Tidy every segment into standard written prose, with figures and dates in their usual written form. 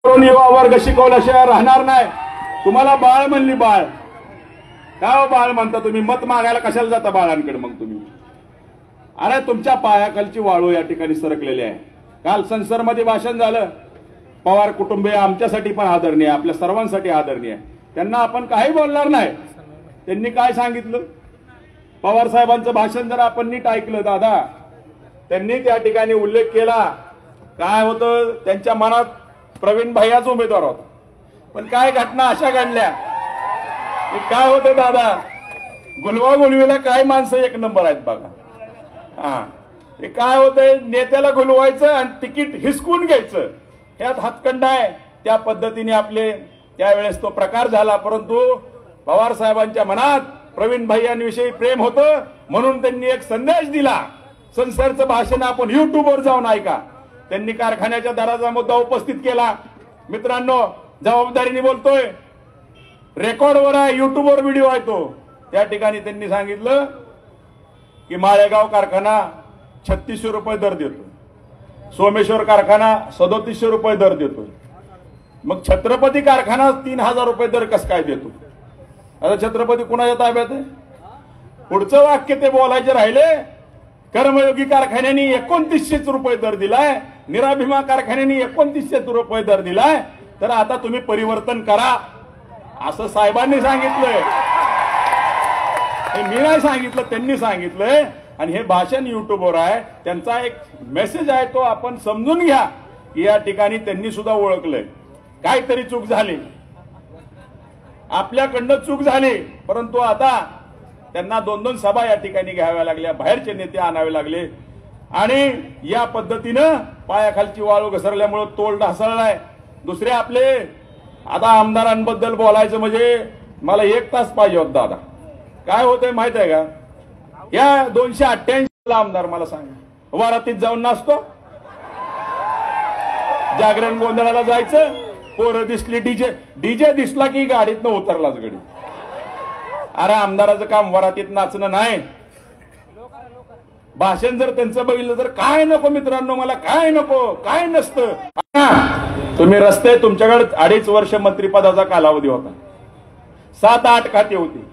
युवा वर्ग शिकवल्याशिवाय राहणार नाही। तुम्हाला बाळ म्हणली, बाळ काय बाळ म्हणता तुम्ही? मत मागायला कशाला जाता बाळांकडे मग तुम्ही? अरे तुमच्या पायाखालची वाळू या ठिकाणी सरकलेली आहे। काल संसदमध्ये भाषण झालं, पवार कुटुंबीय आमच्यासाठी पण आदरणीय, आपल्या सर्वांसाठी आदरणीय, त्यांना आपण काही बोलणार नाही। त्यांनी काय सांगितलं? पवार साहेबांचं भाषण जर आपण नीट ऐकलं दादा, त्यांनी त्या ठिकाणी उल्लेख केला काय होतं त्यांच्या मनात, प्रवीण भैयाच उमेदवार होता, पण काय घटना अशा घडल्या काय होतं दादा, गुलवा गुलवीला काय माणसं एक नंबर आहेत बघा। हा ते काय होतंय, नेत्याला गुलवायचं आणि तिकीट हिसकून घ्यायचं, ह्यात हातखंडा आहे। त्या पद्धतीने आपले त्यावेळेस तो प्रकार झाला, परंतु पवार साहेबांच्या मनात प्रवीण भैयांविषयी प्रेम होतं म्हणून त्यांनी एक संदेश दिला। संसदचं भाषण आपण युट्यूबवर जाऊन ऐका। त्यांनी कारखान्याच्या दराचा मुद्दा उपस्थित केला। मित्रांनो, जबाबदारीने बोलतोय, रेकॉर्डवर आहे, युट्यूबवर व्हिडिओ आहे तो। त्या ठिकाणी त्यांनी सांगितलं की माळेगाव कारखाना 3600 रुपये दर देतो, सोमेश्वर कारखाना 3700 रुपये दर देतो, मग छत्रपती कारखाना 3000 रुपये दर कस काय देतो? आता छत्रपती कुणाच्या ताब्यात आहे? पुढचं वाक्य ते बोलायचे राहिले, कर्मयोगी कारखान्यांनी 2900 रुपये दर दिलाय, निराभिमा कारखान्यांनी 2900 रुपये दर दिलाय, तर आता तुम्ही परिवर्तन करा असं साहेबांनी सांगितलंय। हे मी नाही सांगितलं, त्यांनी सांगितलंय आणि हे भाषण युट्यूबवर आहे। त्यांचा एक मेसेज आहे, तो आपण समजून घ्या की या ठिकाणी त्यांनी सुद्धा ओळखलंय काहीतरी चूक झाली, आपल्याकडनं चूक झाली, परंतु आता त्यांना 2-2 सभा या ठिकाणी घ्याव्या लागल्या, बाहेरचे नेते आणावे लागले आणि या पद्धतीनं पायाखालची वाळू घसरल्यामुळे तोल ढासळलाय। दुसरे आपले आता आमदारांबद्दल बोलायचं म्हणजे मला 1 तास पाहिजे होता दादा। काय होतंय माहित आहे का? या 288 आमदार मला सांगा, वरातीत जाऊन नाचतो, जागरण गोंधळाला जायचं, पोरं दिसली, डीजे दिसला की गाडीतनं उतरलाच गडी। अरे आमदाराचं काम वरातीत नाचणं नाही। भाषण जर त्यांचं बघितलं तर काय नको मित्रांनो, मला काय नको, काय नसतं। तुम्ही रस्ते, तुमच्याकडे 2.5 वर्ष मंत्रिपदाचा कालावधी होता, 7-8 खाते होती,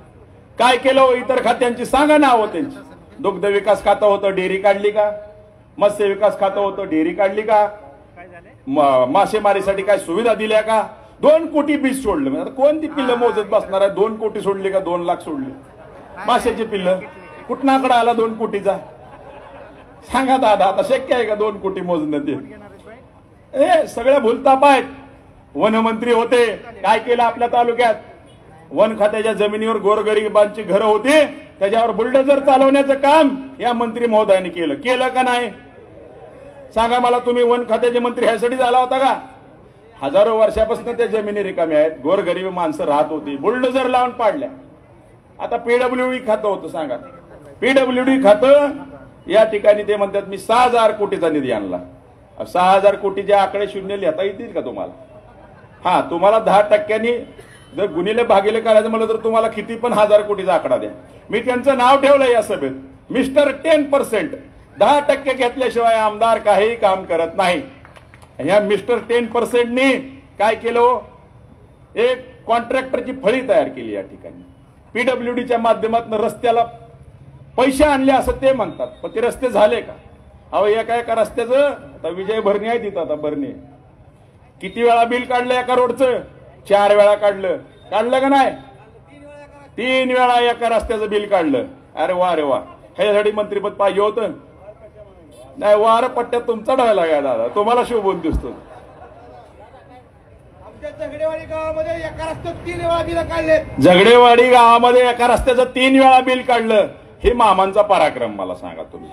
काय केलं इतर खात्यांची सांगा ना? त्यांची दुग्ध विकास खातं होतं, डेअरी काढली का? मत्स्य विकास खातं होतं, डेअरी काढली का? मासेमारीसाठी काय सुविधा दिल्या का? 2 कोटी बीज सोडलं, कोणती पिल्लं मोजत बसणार आहे? 2 कोटी सोडली का 2 लाख सोडली? माशाची पिल्लं कुठनाकडे आला 2 कोटीचा? सांगा दादा, आता शक्य आहे का 2 कोटी मोजणं? ते सगळ्या भूलताप आहेत। वनमंत्री होते, काय केलं आपल्या तालुक्यात? वन खात्याच्या जमिनीवर गोरगरिबांची घरं होती, त्याच्यावर बुलडोझर चालवण्याचं काम या मंत्री महोदयांनी केलं का नाही? सांगा मला तुम्ही, वन खात्याचे मंत्री ह्यासाठी झाला होता का? हजारो वर्षापासून त्या जमिनी रिकाम्या आहेत, गोरगरीब माणसं राहत होती, बुलडोझर लावून पाडल्या। आता पीडब्ल्यूडी खातं होतं, सांगा पीडब्ल्यूडी खातं या ठिकाणी ते म्हणतात मी 6000 कोटीचा निधी आणला। 6000 कोटीचे आकडे शून्य लिहिता येतील का तुम्हाला? हा, तुम्हाला 10% जर गुणिले भागिले करायचं म्हणलं तर तुम्हाला किती पण 1000 कोटीचा आकडा द्या। मी त्यांचं नाव ठेवलंय या सभेत, मिस्टर 10%। 10% घेतल्याशिवाय आमदार काही काम करत नाही। या मिस्टर 10%नी काय केलं? एक कॉन्ट्रॅक्टरची फळी तयार केली या ठिकाणी। पीडब्ल्यूडीच्या माध्यमातून रस्त्याला पैसे आणले असं ते म्हणतात, पण ते रस्ते झाले का? अहो एका रस्त्याचं, आता विजय भरणी आहे तिथं, आता भरणी किती वेळा बिल काढलं एका रोडचं? 4 वेळा काढलं का नाही? 3 वेळा एका रस्त्याचं बिल काढलं। अरे वा रे वा, ह्यासाठी मंत्रिपद पाहिजे होतं? नाही, वार पट्ट्यात तुमचा ढायला आहे दादा, तुम्हाला शोभून दिसतो। झगडेवाडी गावामध्ये एका रस्त्यात 3 वेळा बिल काढले, झगडेवाडी गावामध्ये एका रस्त्याचं 3 वेळा बिल काढलं, हे मामांचा पराक्रम मला सांगा तुम्ही।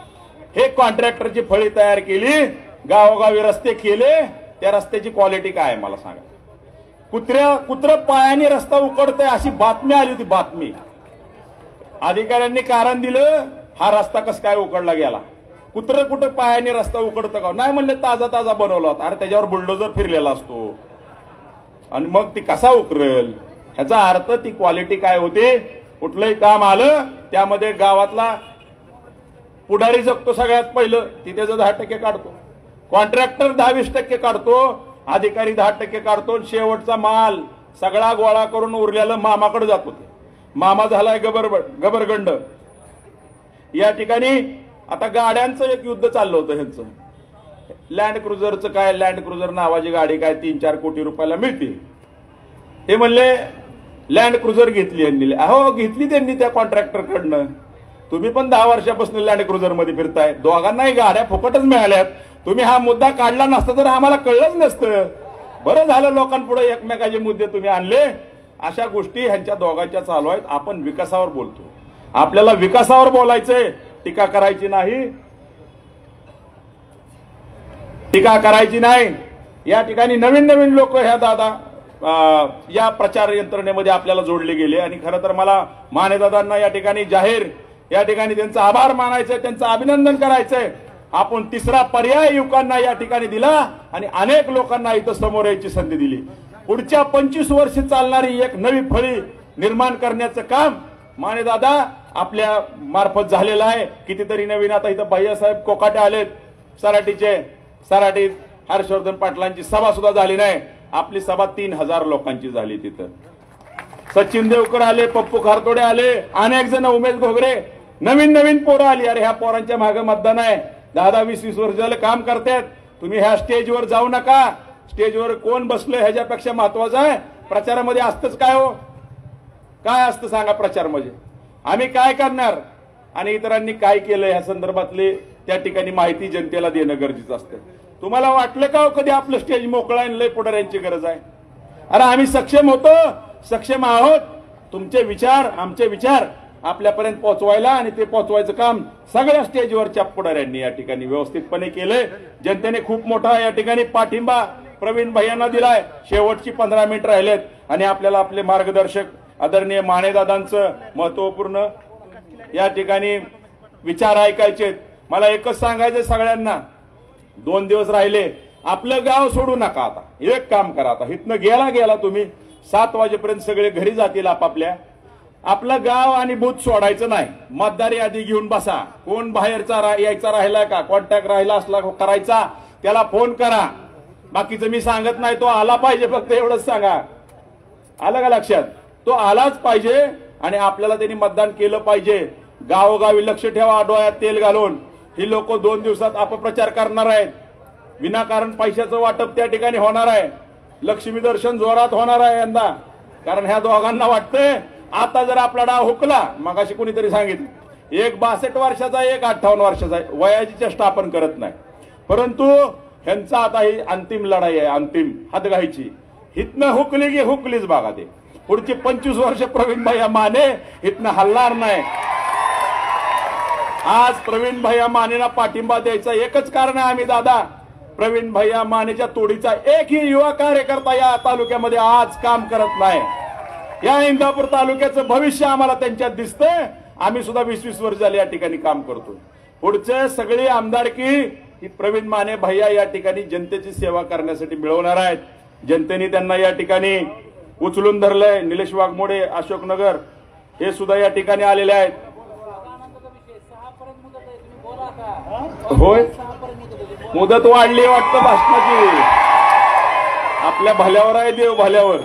हे कॉन्ट्रॅक्टरची फळी तयार केली, गावोगावी रस्ते केले, त्या रस्त्याची क्वालिटी काय आहे मला सांगा? कुत्र पायाने रस्ता उकडतोय अशी बातमी आली होती, बातमी। अधिकाऱ्यांनी कारण दिलं, हा रस्ता कस काय उकडला गेला? कुठं पायाने रस्ता उकडतं का? नाही म्हणले ताजा बनवला होता। अरे त्याच्यावर बुलडोझर फिरलेला असतो आणि मग ती कसा उकरेल? ह्याचा अर्थ ती क्वालिटी काय होते? कुठलंही काम आलं त्यामध्ये गावातला पुढारी जगतो सगळ्यात पहिलं, ती त्याचं 10% काढतो, कॉन्ट्रॅक्टर 10-20% काढतो, अधिकारी 10% काढतो, शेवटचा माल सगळा गोळा करून उरलेलं मामाकडे जात होते. मामा झालाय गबरगंड. या ठिकाणी आता गाड्यांचं एक युद्ध चाललं होतं ह्यांचं. लँड क्रुझरचं काय, लँड क्रुझर नावाची गाडी काय 3-4 कोटी रुपयाला मिळते. हे म्हणले लँड क्रुझर घेतली यांनी. अहो घेतली त्यांनी त्या कॉन्ट्रॅक्टरकडनं. तुम्ही पण 10 वर्षापासून लँड क्रुझर मध्ये फिरताय. दोघांनाही गाड्या फुकटच मिळाल्यात. तुम्ही हा मुद्दा काढला नसता तर आम्हाला कळलंच नसतं. बरं झालं लोकांपुढे एकमेकाचे मुद्दे तुम्ही आणले. अशा गोष्टी ह्यांच्या दोघांच्या चालू आहेत. आपण विकासावर बोलतो. आपल्याला विकासावर बोलायचंय, टीका करायची नाही. टीका करायची नाही. या ठिकाणी नवीन नवीन लोक ह्या दादा या प्रचार यंत्रणेमध्ये आपल्याला जोडले गेले आणि खरं तर मला मानेदादांना या ठिकाणी जाहीर या ठिकाणी त्यांचा आभार मानायचंय, त्यांचं अभिनंदन करायचंय. आपण तिसरा पर्याय युवकांना या ठिकाणी दिला आणि अनेक लोकांना इथं समोर यायची संधी दिली. पुढच्या 25 वर्ष चालणारी एक नवी फळी निर्माण करण्याचं काम मानेदादा आपल्या मार्फत झालेलं आहे. कितीतरी नवीन आता इथं भैयासाहेब कोकाटे आलेत सराटीत हर्षवर्धन पाटलांची सभा सुद्धा झाली नाही. आपली सभा 3000 लोकांची झाली. तिथं सचिन देवकर आले, पप्पू खारतोडे आले, अनेक जण, उमेश घोगरे, नवीन पोरं आली. अरे ह्या पोरांच्या मागे मतदान आहे. 10-20 वर्ष झालं काम करतात. तुम्ही ह्या स्टेजवर जाऊ नका. स्टेजवर कोण बसलं ह्याच्यापेक्षा महत्वाचं आहे प्रचारामध्ये असतंच काय हो, काय असतं सांगा प्रचारमध्ये. आम्ही काय करणार आणि इतरांनी काय केलं ह्या संदर्भातले त्या ठिकाणी माहिती जनतेला देणं गरजेचं असतं. तुम्हाला वाटलं का कधी आपलं स्टेज मोकळा आणि लय पुढाऱ्यांची गरज आहे? अरे आम्ही सक्षम होतो, सक्षम आहोत. तुमचे विचार, आमचे विचार आपल्यापर्यंत पोहोचवायला आणि ते पोहोचवायचं काम सगळ्या स्टेजवरच्या पुढाऱ्यांनी या ठिकाणी व्यवस्थितपणे केलंय. जनतेने खूप मोठा या ठिकाणी पाठिंबा प्रवीण भैयांना दिलाय. शेवटची 15 मिनिट राहिलेत आणि आपल्याला आपले मार्गदर्शक आदरणीय मानेदादांचं महत्वपूर्ण या ठिकाणी विचार ऐकायचे. मला एकच सांगायचं सगळ्यांना, 2 दिवस राहिले. आपलं गाव सोडू नका. आता एक काम करा, आता इथनं गेला तुम्ही 7 वाजेपर्यंत सगळे घरी जातील आपापल्या. आपलं गाव आणि बूथ सोडायचं नाही. मतदारी यादी घेऊन बसा. कोण बाहेरचा यायचा राहिला का, कॉन्टॅक्ट राहिला असला करायचा, त्याला फोन करा. बाकीचं मी सांगत नाही. तो आला पाहिजे, फक्त एवढंच सांगा. आलं का लक्षात? तो आलाच पाहिजे आणि आपल्याला त्यांनी मतदान केलं पाहिजे. गावोगावी लक्ष ठेवा. डोळ्यात तेल घालून ही लोक 2 दिवसात अपप्रचार करणार आहेत. विनाकारण पैशाचं वाटप त्या ठिकाणी होणार आहे. लक्ष्मी दर्शन जोरात होणार आहे यंदा. कारण ह्या दोघांना वाटतंय आता जर आपला डाव हुकला, मगाशी कोणीतरी सांगितलं, एक 62 वर्षाचा एक 58 वर्षाचा आहे. वयाची चेष्टा आपण करत नाही. परंतु ह्यांचा आता ही अंतिम लढाई आहे, अंतिम हातगाईची. हितनं हुकली की हुकलीच बघा. ते पुढची 25 वर्ष प्रवीण भैया माने हितनं हलणार नाही. आज प्रवीण भैया मानेला पाठिंबा द्यायचा एकच कारण आहे. आम्ही दादा प्रवीण भैया मानेच्या तोडीचा एकही युवा कार्यकर्ता या तालुक्यामध्ये आज काम करत नाही. या इंदापूर तालुक्याचं भविष्य आम्हाला त्यांच्यात दिसतंय. आम्ही सुद्धा 20-20 वर्ष झाली या ठिकाणी काम करतो. पुढचे सगळी आमदारकी ही प्रवीण माने भैया या ठिकाणी जनतेची सेवा करण्यासाठी मिळवणार आहेत. जनतेने त्यांना या ठिकाणी उचलून धरलंय. निलेश वाघमोडे, अशोकनगर हे सुद्धा या ठिकाणी आलेले आहेत. होय, मुदत वाढली वाटतं भाषणाची. आपल्या भल्यावर आहे, देव भल्यावर.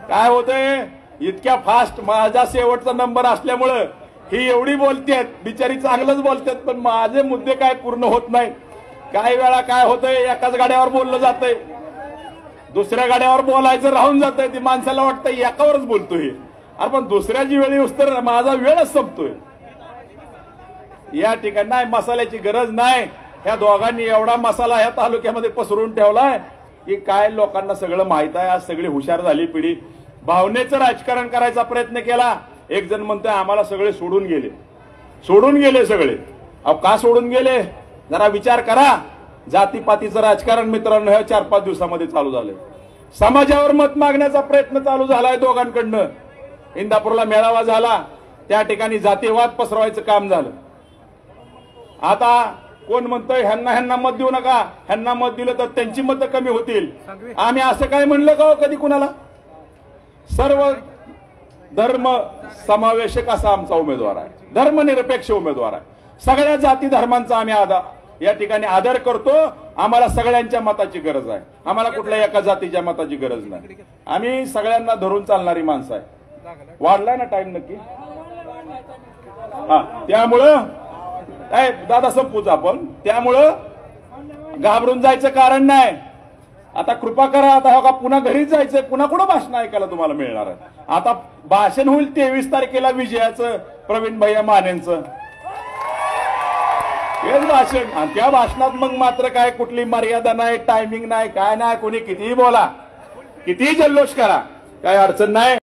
काय होतंय, इतक्या फास्ट माझा शेवटचा नंबर असल्यामुळं ही एवढी बोलतेत, बिचारी चांगलंच बोलतात, पण माझे मुद्दे काय पूर्ण होत नाही. काही वेळा काय होतंय, एकाच गाड्यावर बोललं जातंय, दुसऱ्या गाड्यावर बोलायचं राहून जातंय. ती माणसाला वाटतं एकावरच बोलतोय. अरे पण दुसऱ्याची वेळी तर माझा वेळच संपतोय. या ठिकाणी नाही, मसाल्याची गरज नाही. ह्या दोघांनी एवढा मसाला ह्या तालुक्यामध्ये पसरून ठेवलाय की काय लोकांना सगळं माहित आहे. आज सगळी हुशार झाली पिढी. भावनेचं राजकारण करायचा प्रयत्न केला. एक जण म्हणतोय आम्हाला सगळे सोडून गेले सगळे. अहो का सोडून गेले जरा विचार करा. जातीपातीचं राजकारण मित्रांनो ह्या 4-5 दिवसामध्ये चालू झालंय. समाजावर मत मागण्याचा प्रयत्न चालू झालाय दोघांकडनं. इंदापूरला मेळावा झाला, त्या ठिकाणी जातीवाद पसरवायचं काम झालं. आता कोण म्हणतोय ह्यांना मत देऊ नका, ह्यांना मत दिलं तर त्यांची मतं कमी होतील. आम्ही असं काय म्हणलं का कधी कुणाला? सर्व धर्म समावेशक असा आमचा उमेदवार आहे. धर्मनिरपेक्ष उमेदवार आहे. सगळ्या जाती धर्मांचा आम्ही या ठिकाणी आदर करतो. आम्हाला सगळ्यांच्या मताची गरज आहे. आम्हाला कुठल्या एका जातीच्या मताची गरज नाही. आम्ही सगळ्यांना धरून चालणारी माणसं आहे. वाढलाय ना टाइम नक्की? हा, त्यामुळं दादा संपूच आपण. त्यामुळं घाबरून जायचं कारण नाही. आता कृपा करा. आता हो का पुन्हा घरीच जायचंय. पुन्हा कुठं भाषण ऐकायला तुम्हाला मिळणार आहे? आता भाषण होईल 23 तारखेला विजयाचं, प्रवीण भैया मानेंचं. हेच भाषण. आणि त्या भाषणात मग मात्र काय कुठली मर्यादा नाही, टायमिंग नाही, काय नाही. कोणी कितीही बोला, कितीही जल्लोष करा, काय अडचण नाही.